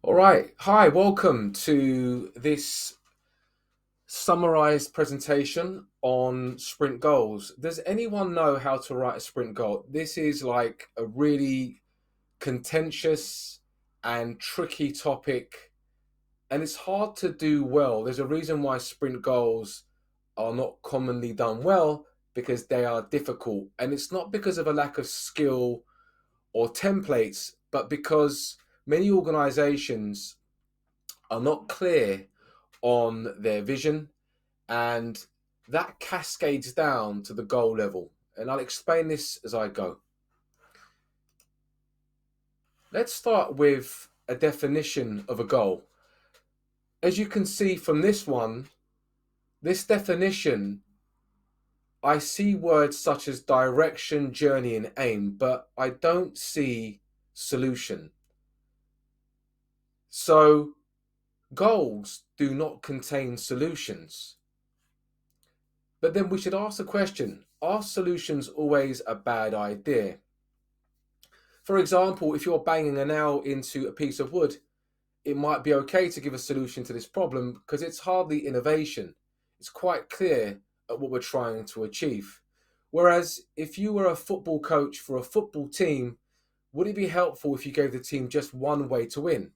All right. Hi, welcome to this summarized presentation on sprint goals. Does anyone know how to write a sprint goal? This is like a really contentious and tricky topic, and it's hard to do well. There's a reason why sprint goals are not commonly done well because they are difficult, and it's not because of a lack of skill or templates, but because many organizations are not clear on their vision, and that cascades down to the goal level. And I'll explain this as I go. Let's start with a definition of a goal. As you can see from this one, this definition, I see words such as direction, journey, and aim, but I don't see solution. So goals do not contain solutions. But then we should ask the question, are solutions always a bad idea? For example, if you're banging a nail into a piece of wood, it might be okay to give a solution to this problem because it's hardly innovation. It's quite clear at what we're trying to achieve. Whereas if you were a football coach for a football team, would it be helpful if you gave the team just one way to win,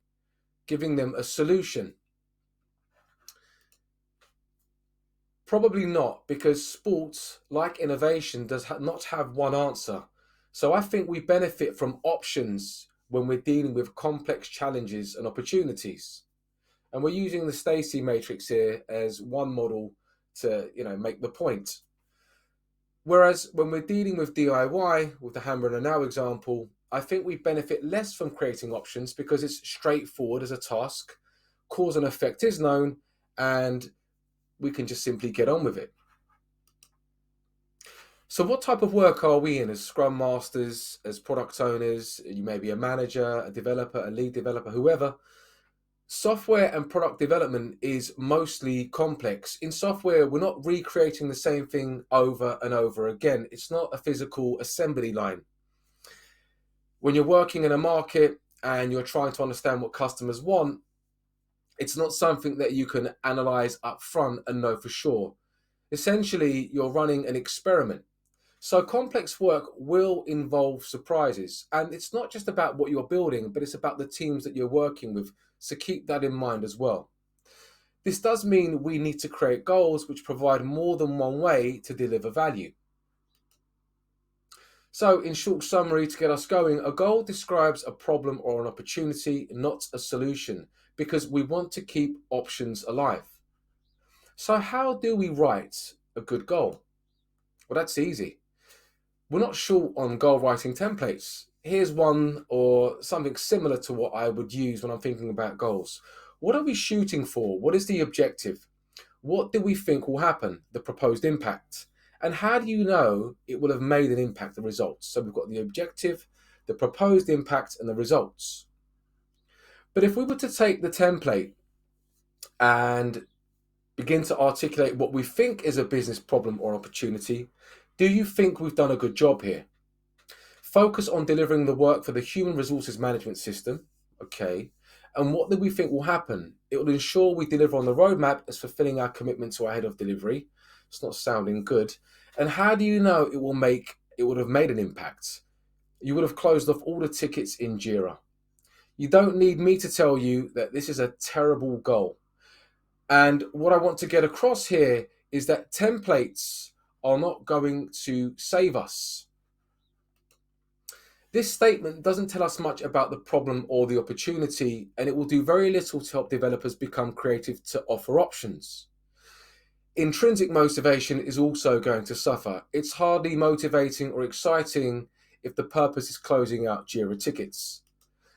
giving them a solution? Probably not, because sports, like innovation, does not have one answer. So I think we benefit from options when we're dealing with complex challenges and opportunities. And we're using the Stacy matrix here as one model to, make the point. Whereas when we're dealing with DIY, with the hammer and a nail example, I think we benefit less from creating options because it's straightforward as a task, cause and effect is known, and we can just simply get on with it. So, what type of work are we in as Scrum Masters, as product owners? You may be a manager, a developer, a lead developer, whoever. Software and product development is mostly complex. In software, we're not recreating the same thing over and over again. It's not a physical assembly line. When you're working in a market and you're trying to understand what customers want, it's not something that you can analyze up front and know for sure. Essentially, you're running an experiment. So complex work will involve surprises. And it's not just about what you're building, but it's about the teams that you're working with. So keep that in mind as well. This does mean we need to create goals which provide more than one way to deliver value. So in short summary, to get us going, a goal describes a problem or an opportunity, not a solution, because we want to keep options alive. So how do we write a good goal? Well, that's easy. We're not short on goal writing templates. Here's one or something similar to what I would use when I'm thinking about goals. What are we shooting for? What is the objective? What do we think will happen? The proposed impact. And how do you know it will have made an impact, the results? So we've got the objective, the proposed impact, and the results. But if we were to take the template and begin to articulate what we think is a business problem or opportunity, do you think we've done a good job here? Focus on delivering the work for the human resources management system. Okay. And what do we think will happen? It will ensure we deliver on the roadmap as fulfilling our commitment to our head of delivery. It's not sounding good. And how do you know it would have made an impact? You would have closed off all the tickets in Jira. You don't need me to tell you that this is a terrible goal. And what I want to get across here is that templates are not going to save us. This statement doesn't tell us much about the problem or the opportunity, and it will do very little to help developers become creative to offer options. Intrinsic motivation is also going to suffer. It's hardly motivating or exciting if the purpose is closing out Jira tickets.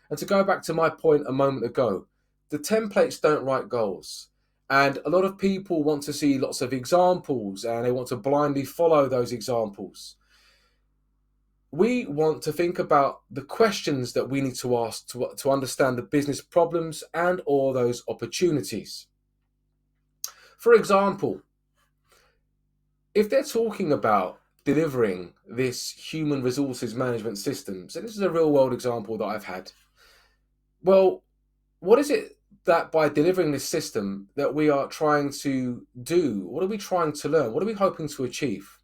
And to go back to my point a moment ago, the templates don't write goals. And a lot of people want to see lots of examples and they want to blindly follow those examples. We want to think about the questions that we need to ask to understand the business problems and or those opportunities. For example, if they're talking about delivering this human resources management system, so this is a real world example that I've had. Well, What is it that by delivering this system that we are trying to do? What are we trying to learn? What are we hoping to achieve?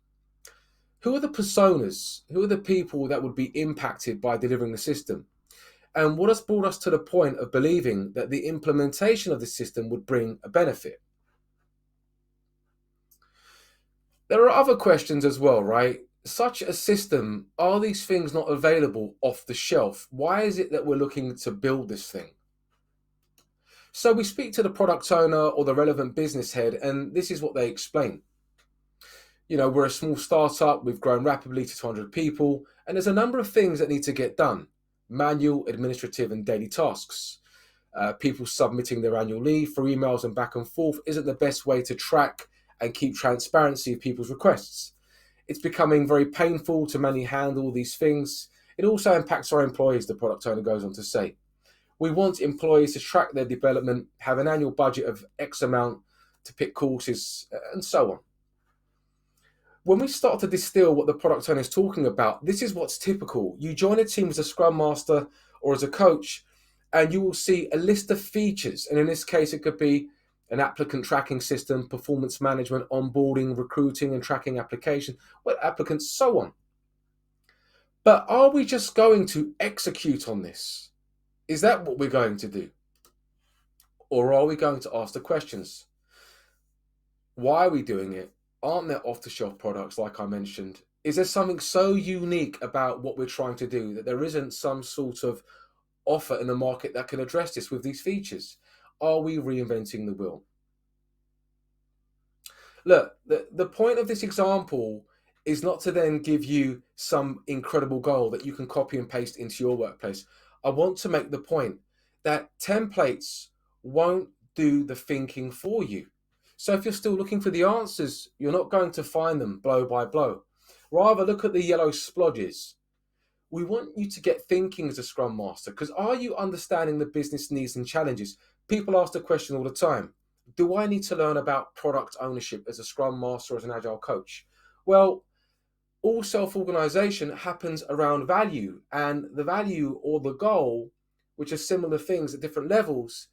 Who are the personas? Who are the people that would be impacted by delivering the system? And what has brought us to the point of believing that the implementation of the system would bring a benefit? There are other questions as well, right? Such a system, are these things not available off the shelf? Why is it that we're looking to build this thing? So we speak to the product owner or the relevant business head, and this is what they explain. We're a small startup, we've grown rapidly to 200 people, and there's a number of things that need to get done: manual, administrative, and daily tasks. People submitting their annual leave through emails and back and forth isn't the best way to track and keep transparency of people's requests. It's becoming very painful to manually handle these things. It also impacts our employees, the product owner goes on to say. We want employees to track their development, have an annual budget of X amount to pick courses, and so on. When we start to distill what the product owner is talking about, this is what's typical. You join a team as a Scrum Master or as a coach, and you will see a list of features. And in this case, it could be an applicant tracking system, performance management, onboarding, recruiting and tracking application, what applicants, so on. But are we just going to execute on this? Is that what we're going to do? Or are we going to ask the questions? Why are we doing it? Aren't there off-the-shelf products like I mentioned? Is there something so unique about what we're trying to do that there isn't some sort of offer in the market that can address this with these features? Are we reinventing the wheel? Look, the point of this example is not to then give you some incredible goal that you can copy and paste into your workplace. I want to make the point that templates won't do the thinking for you. So if you're still looking for the answers, you're not going to find them blow by blow. Rather, look at the yellow splodges. We want you to get thinking as a Scrum Master, because are you understanding the business needs and challenges? People ask the question all the time: do I need to learn about product ownership as a Scrum Master or as an Agile coach? Well, all self-organization happens around value, and the value or the goal, which are similar things at different levels,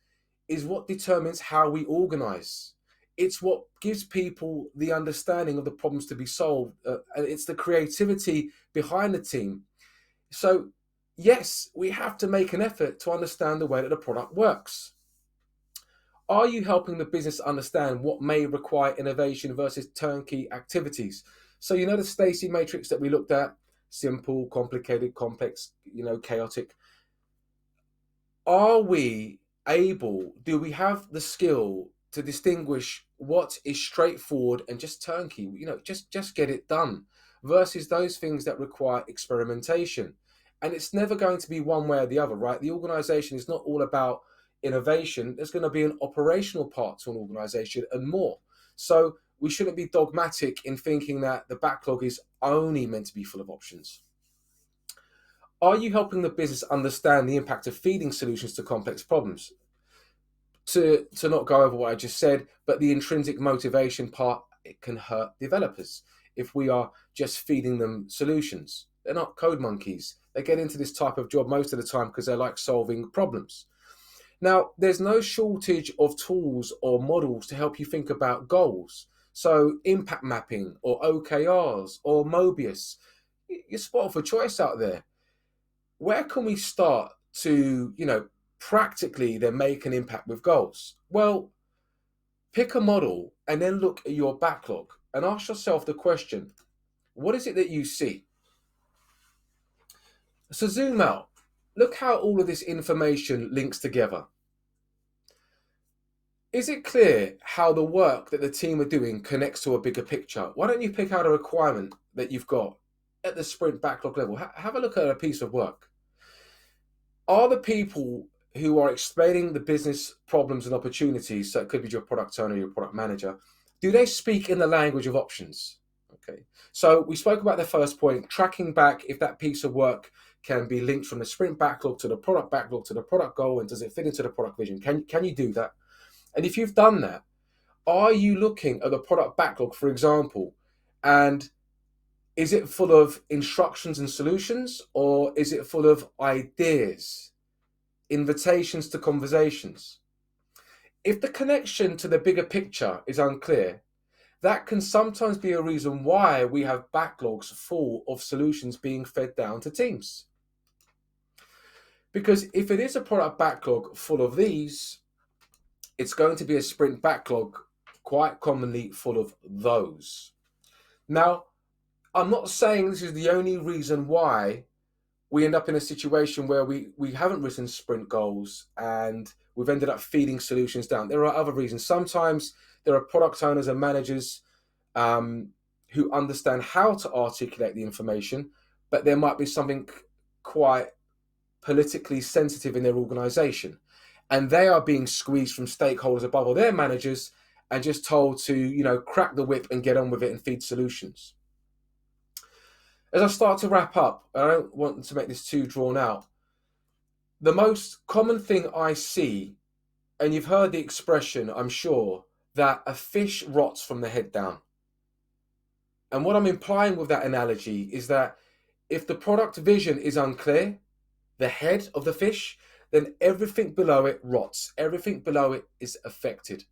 is what determines how we organize. It's what gives people the understanding of the problems to be solved, and it's the creativity behind the team. So yes, we have to make an effort to understand the way that the product works. Are you helping the business understand what may require innovation versus turnkey activities? So the Stacy matrix that we looked at: simple, complicated, complex, chaotic. Are we able, do we have the skill to distinguish what is straightforward and just turnkey, just get it done, versus those things that require experimentation? And it's never going to be one way or the other, right? The organization is not all about innovation. There's going to be an operational part to an organization and more. So we shouldn't be dogmatic in thinking that the backlog is only meant to be full of options. Are you helping the business understand the impact of feeding solutions to complex problems? To not go over what I just said, but the intrinsic motivation part, it can hurt developers if we are just feeding them solutions. They're not code monkeys. They get into this type of job most of the time because they like solving problems. Now, there's no shortage of tools or models to help you think about goals. So impact mapping or OKRs or Mobius, you're spot for choice out there. Where can we start to, practically then make an impact with goals? Well, pick a model and then look at your backlog and ask yourself the question: what is it that you see? So zoom out. Look how all of this information links together. Is it clear how the work that the team are doing connects to a bigger picture? Why don't you pick out a requirement that you've got at the sprint backlog level? Have a look at a piece of work. Are the people who are explaining the business problems and opportunities, so it could be your product owner, your product manager, do they speak in the language of options? Okay. So we spoke about the first point, tracking back if that piece of work can be linked from the sprint backlog to the product backlog to the product goal, and does it fit into the product vision? Can you do that? And if you've done that, are you looking at the product backlog, for example, and is it full of instructions and solutions, or is it full of ideas? invitations to conversations. If the connection to the bigger picture is unclear, that can sometimes be a reason why we have backlogs full of solutions being fed down to teams. Because if it is a product backlog full of these, it's going to be a sprint backlog quite commonly full of those. Now, I'm not saying this is the only reason why we end up in a situation where we haven't written sprint goals and we've ended up feeding solutions down. There are other reasons. Sometimes there are product owners and managers who understand how to articulate the information, but there might be something quite politically sensitive in their organization. And they are being squeezed from stakeholders above all their managers and just told to, crack the whip and get on with it and feed solutions. As I start to wrap up, I don't want to make this too drawn out. The most common thing I see, and you've heard the expression, I'm sure, that a fish rots from the head down. And what I'm implying with that analogy is that if the product vision is unclear, the head of the fish, then everything below it rots. Everything below it is affected.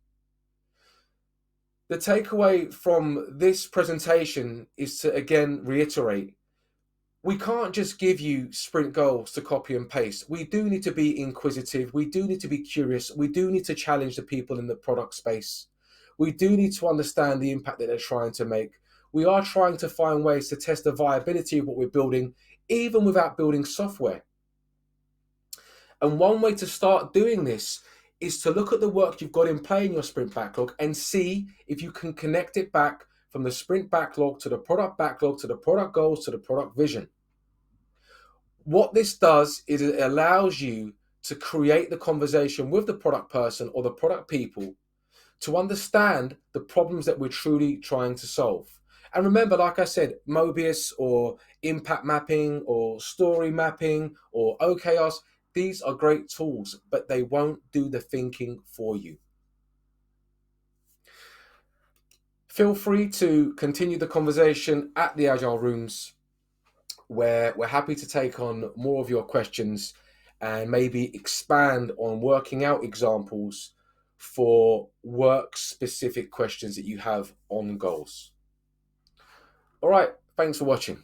The takeaway from this presentation is to again reiterate, we can't just give you sprint goals to copy and paste. We do need to be inquisitive. We do need to be curious. We do need to challenge the people in the product space. We do need to understand the impact that they're trying to make. We are trying to find ways to test the viability of what we're building, even without building software. And one way to start doing this is to look at the work you've got in play in your sprint backlog and see if you can connect it back from the sprint backlog to the product backlog to the product goals to the product vision. What this does is it allows you to create the conversation with the product person or the product people to understand the problems that we're truly trying to solve. And remember, like I said, Mobius or impact mapping or story mapping or OKRs, these are great tools, but they won't do the thinking for you. Feel free to continue the conversation at the Agile Rooms, where we're happy to take on more of your questions and maybe expand on working out examples for work-specific questions that you have on goals. All right, thanks for watching.